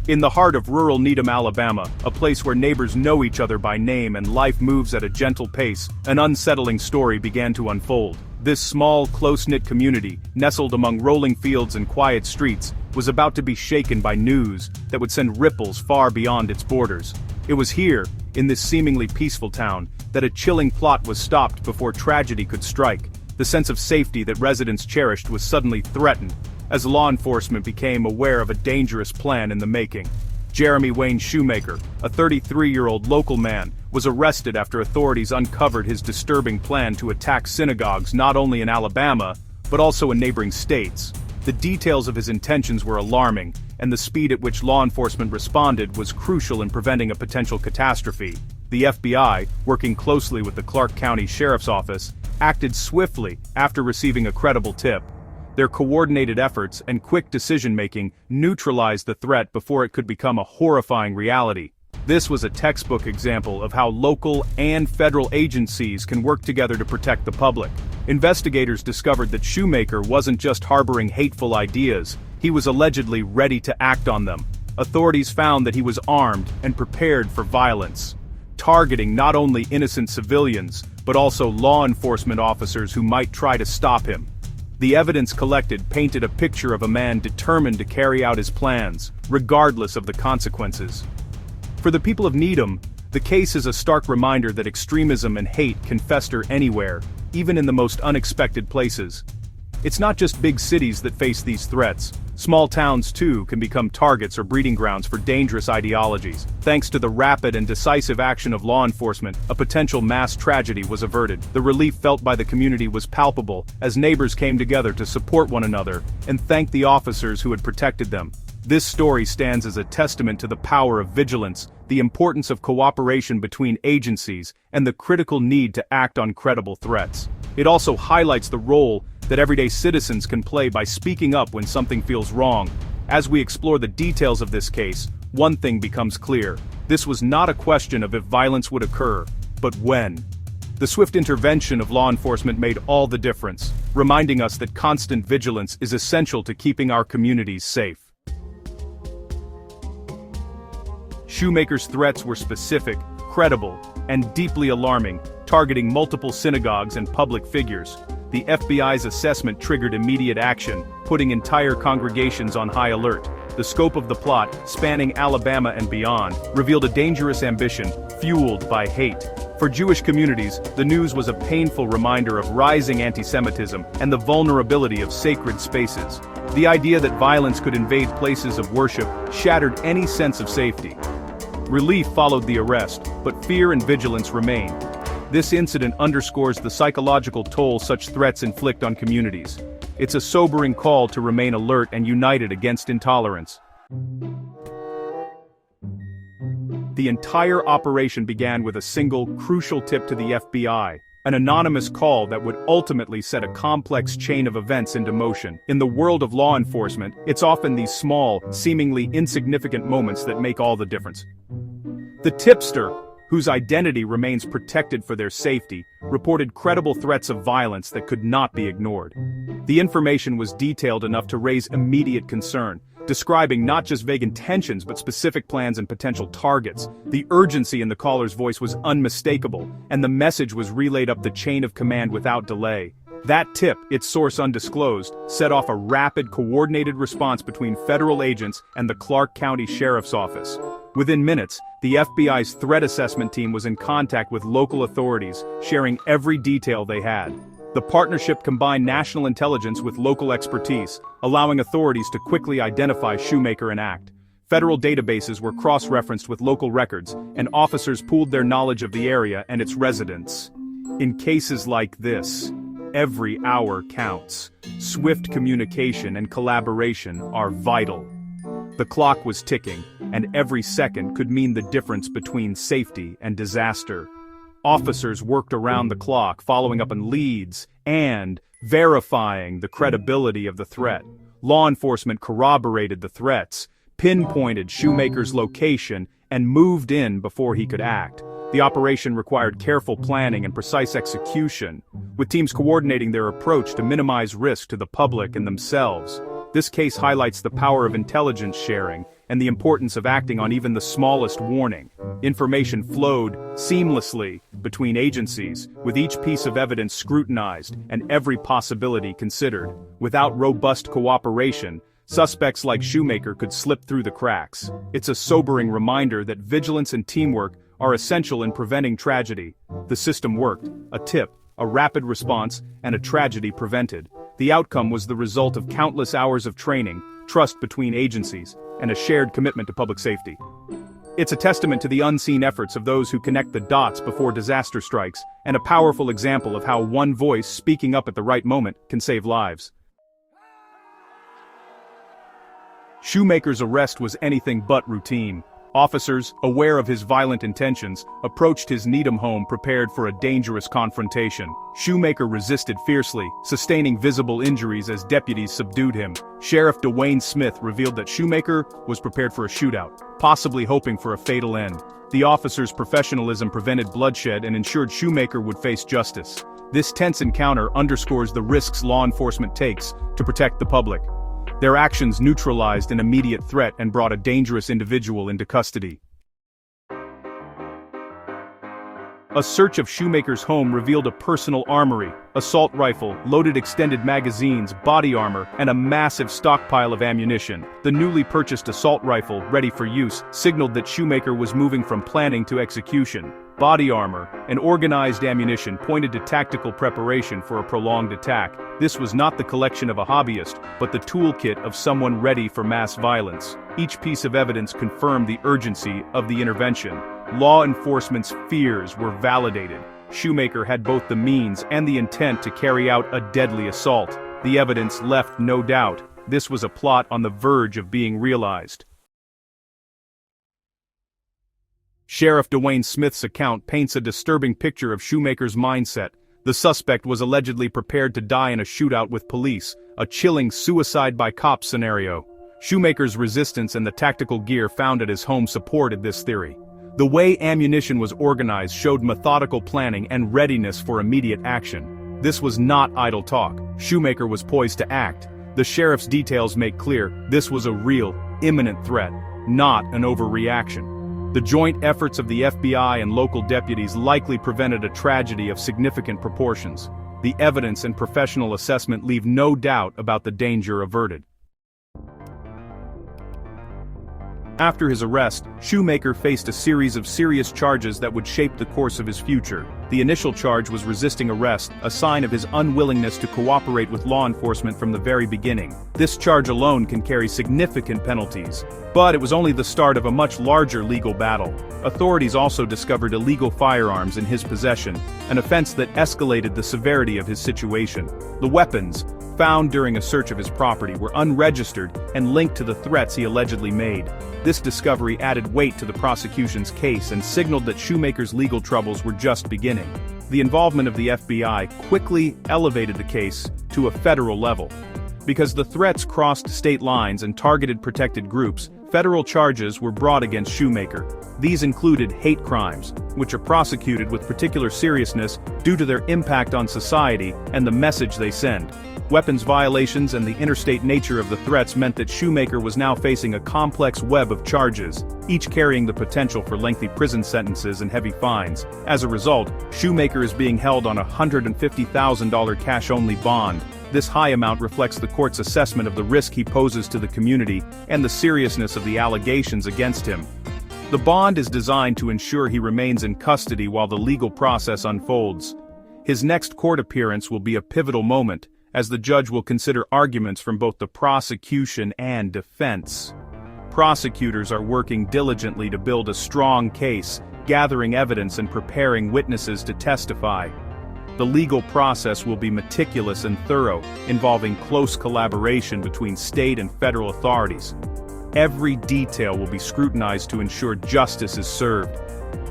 In the heart of rural Needham, Alabama, a place where neighbors know each other by name and life moves at a gentle pace, an unsettling story began to unfold. This small, close-knit community, nestled among rolling fields and quiet streets, was about to be shaken by news that would send ripples far beyond its borders. It was here, in this seemingly peaceful town, that a chilling plot was stopped before tragedy could strike. The sense of safety that residents cherished was suddenly threatened, as law enforcement became aware of a dangerous plan in the making. Jeremy Wayne Shoemaker, a 33-year-old local man, was arrested after authorities uncovered his disturbing plan to attack synagogues not only in Alabama, but also in neighboring states. The details of his intentions were alarming, and the speed at which law enforcement responded was crucial in preventing a potential catastrophe. The FBI, working closely with the Clark County Sheriff's Office, acted swiftly after receiving a credible tip. Their coordinated efforts and quick decision-making neutralized the threat before it could become a horrifying reality. This was a textbook example of how local and federal agencies can work together to protect the public. Investigators discovered that Shoemaker wasn't just harboring hateful ideas, he was allegedly ready to act on them. Authorities found that he was armed and prepared for violence, targeting not only innocent civilians, but also law enforcement officers who might try to stop him. The evidence collected painted a picture of a man determined to carry out his plans, regardless of the consequences. For the people of Needham, the case is a stark reminder that extremism and hate can fester anywhere, even in the most unexpected places. It's not just big cities that face these threats. Small towns, too, can become targets or breeding grounds for dangerous ideologies. Thanks to the rapid and decisive action of law enforcement, a potential mass tragedy was averted. The relief felt by the community was palpable, as neighbors came together to support one another and thank the officers who had protected them. This story stands as a testament to the power of vigilance, the importance of cooperation between agencies, and the critical need to act on credible threats. It also highlights the role that everyday citizens can play by speaking up when something feels wrong. As we explore the details of this case, one thing becomes clear. This was not a question of if violence would occur, but when. The swift intervention of law enforcement made all the difference, reminding us that constant vigilance is essential to keeping our communities safe. Shoemaker's threats were specific, credible, and deeply alarming, targeting multiple synagogues and public figures. The FBI's assessment triggered immediate action, putting entire congregations on high alert. The scope of the plot, spanning Alabama and beyond, revealed a dangerous ambition, fueled by hate. For Jewish communities, the news was a painful reminder of rising anti-Semitism and the vulnerability of sacred spaces. The idea that violence could invade places of worship shattered any sense of safety. Relief followed the arrest, but fear and vigilance remained. This incident underscores the psychological toll such threats inflict on communities. It's a sobering call to remain alert and united against intolerance. The entire operation began with a single, crucial tip to the FBI, an anonymous call that would ultimately set a complex chain of events into motion. In the world of law enforcement, it's often these small, seemingly insignificant moments that make all the difference. The tipster, whose identity remains protected for their safety, reported credible threats of violence that could not be ignored. The information was detailed enough to raise immediate concern, describing not just vague intentions but specific plans and potential targets. The urgency in the caller's voice was unmistakable, and the message was relayed up the chain of command without delay. That tip, its source undisclosed, set off a rapid, coordinated response between federal agents and the Clark County Sheriff's Office. Within minutes, the FBI's threat assessment team was in contact with local authorities, sharing every detail they had. The partnership combined national intelligence with local expertise, allowing authorities to quickly identify Shoemaker and act. Federal databases were cross-referenced with local records, and officers pooled their knowledge of the area and its residents. In cases like this, every hour counts. Swift communication and collaboration are vital. The clock was ticking, and every second could mean the difference between safety and disaster. Officers worked around the clock, following up on leads and verifying the credibility of the threat. Law enforcement corroborated the threats, pinpointed Shoemaker's location, and moved in before he could act. The operation required careful planning and precise execution, with teams coordinating their approach to minimize risk to the public and themselves. This case highlights the power of intelligence sharing and the importance of acting on even the smallest warning. Information flowed seamlessly between agencies, with each piece of evidence scrutinized and every possibility considered. Without robust cooperation, suspects like Shoemaker could slip through the cracks. It's a sobering reminder that vigilance and teamwork are essential in preventing tragedy. The system worked: a tip, a rapid response, and a tragedy prevented. The outcome was the result of countless hours of training, trust between agencies, and a shared commitment to public safety. It's a testament to the unseen efforts of those who connect the dots before disaster strikes, and a powerful example of how one voice speaking up at the right moment can save lives. Shoemaker's arrest was anything but routine. Officers, aware of his violent intentions, approached his Needham home prepared for a dangerous confrontation. Shoemaker resisted fiercely, sustaining visible injuries as deputies subdued him. Sheriff Dwayne Smith revealed that Shoemaker was prepared for a shootout, possibly hoping for a fatal end. The officers' professionalism prevented bloodshed and ensured Shoemaker would face justice. This tense encounter underscores the risks law enforcement takes to protect the public. Their actions neutralized an immediate threat and brought a dangerous individual into custody. A search of Shoemaker's home revealed a personal armory, assault rifle, loaded extended magazines, body armor, and a massive stockpile of ammunition. The newly purchased assault rifle, ready for use, signaled that Shoemaker was moving from planning to execution. Body armor and organized ammunition pointed to tactical preparation for a prolonged attack. This was not the collection of a hobbyist, but the toolkit of someone ready for mass violence. Each piece of evidence confirmed the urgency of the intervention. Law enforcement's fears were validated. Shoemaker had both the means and the intent to carry out a deadly assault. The evidence left no doubt. This was a plot on the verge of being realized. Sheriff Dwayne Smith's account paints a disturbing picture of Shoemaker's mindset. The suspect was allegedly prepared to die in a shootout with police, a chilling suicide by cop scenario. Shoemaker's resistance and the tactical gear found at his home supported this theory. The way ammunition was organized showed methodical planning and readiness for immediate action. This was not idle talk. Shoemaker was poised to act. The sheriff's details make clear this was a real, imminent threat, not an overreaction. The joint efforts of the FBI and local deputies likely prevented a tragedy of significant proportions. The evidence and professional assessment leave no doubt about the danger averted. After his arrest, Shoemaker faced a series of serious charges that would shape the course of his future. The initial charge was resisting arrest, a sign of his unwillingness to cooperate with law enforcement from the very beginning. This charge alone can carry significant penalties. But it was only the start of a much larger legal battle. Authorities also discovered illegal firearms in his possession, an offense that escalated the severity of his situation. The weapons, found during a search of his property, were unregistered and linked to the threats he allegedly made. This discovery added weight to the prosecution's case and signaled that Shoemaker's legal troubles were just beginning. The involvement of the FBI quickly elevated the case to a federal level. Because the threats crossed state lines and targeted protected groups, federal charges were brought against Shoemaker. These included hate crimes, which are prosecuted with particular seriousness due to their impact on society and the message they send. Weapons violations and the interstate nature of the threats meant that Shoemaker was now facing a complex web of charges, each carrying the potential for lengthy prison sentences and heavy fines. As a result, Shoemaker is being held on a $150,000 cash-only bond. This high amount reflects the court's assessment of the risk he poses to the community and the seriousness of the allegations against him. The bond is designed to ensure he remains in custody while the legal process unfolds. His next court appearance will be a pivotal moment, as the judge will consider arguments from both the prosecution and defense. Prosecutors are working diligently to build a strong case, gathering evidence and preparing witnesses to testify. The legal process will be meticulous and thorough, involving close collaboration between state and federal authorities. Every detail will be scrutinized to ensure justice is served.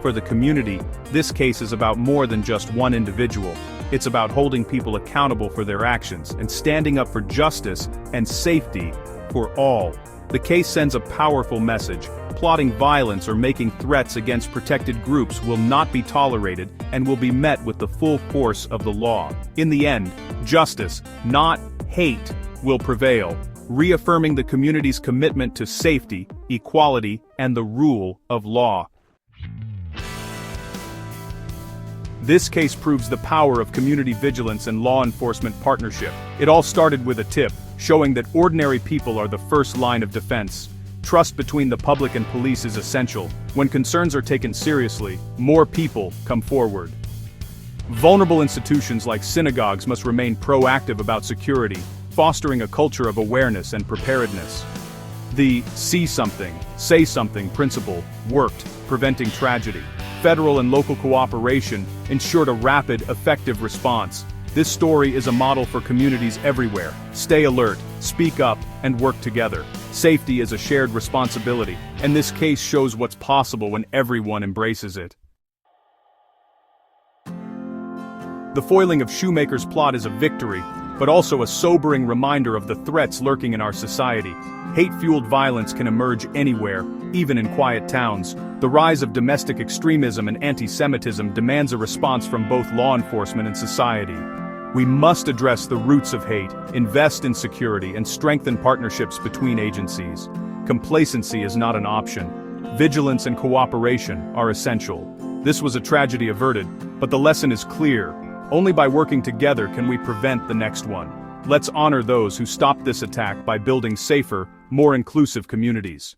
For the community, this case is about more than just one individual. It's about holding people accountable for their actions and standing up for justice and safety for all. The case sends a powerful message. Plotting violence or making threats against protected groups will not be tolerated and will be met with the full force of the law. In the end, justice, not hate, will prevail. reaffirming the community's commitment to safety, equality, and the rule of law. This case proves the power of community vigilance and law enforcement partnership. It all started with a tip, showing that ordinary people are the first line of defense. Trust between the public and police is essential. When concerns are taken seriously, more people come forward. Vulnerable institutions like synagogues must remain proactive about security, fostering a culture of awareness and preparedness. The "see something, say something" principle worked, preventing tragedy. Federal and local cooperation ensured a rapid, effective response. This story is a model for communities everywhere. Stay alert, speak up, and work together. Safety is a shared responsibility, and this case shows what's possible when everyone embraces it. The foiling of Shoemaker's plot is a victory, but also a sobering reminder of the threats lurking in our society. Hate-fueled violence can emerge anywhere, even in quiet towns. The rise of domestic extremism and anti-Semitism demands a response from both law enforcement and society. We must address the roots of hate, invest in security, and strengthen partnerships between agencies. Complacency is not an option. Vigilance and cooperation are essential. This was a tragedy averted, but the lesson is clear. Only by working together can we prevent the next one. Let's honor those who stopped this attack by building safer, more inclusive communities.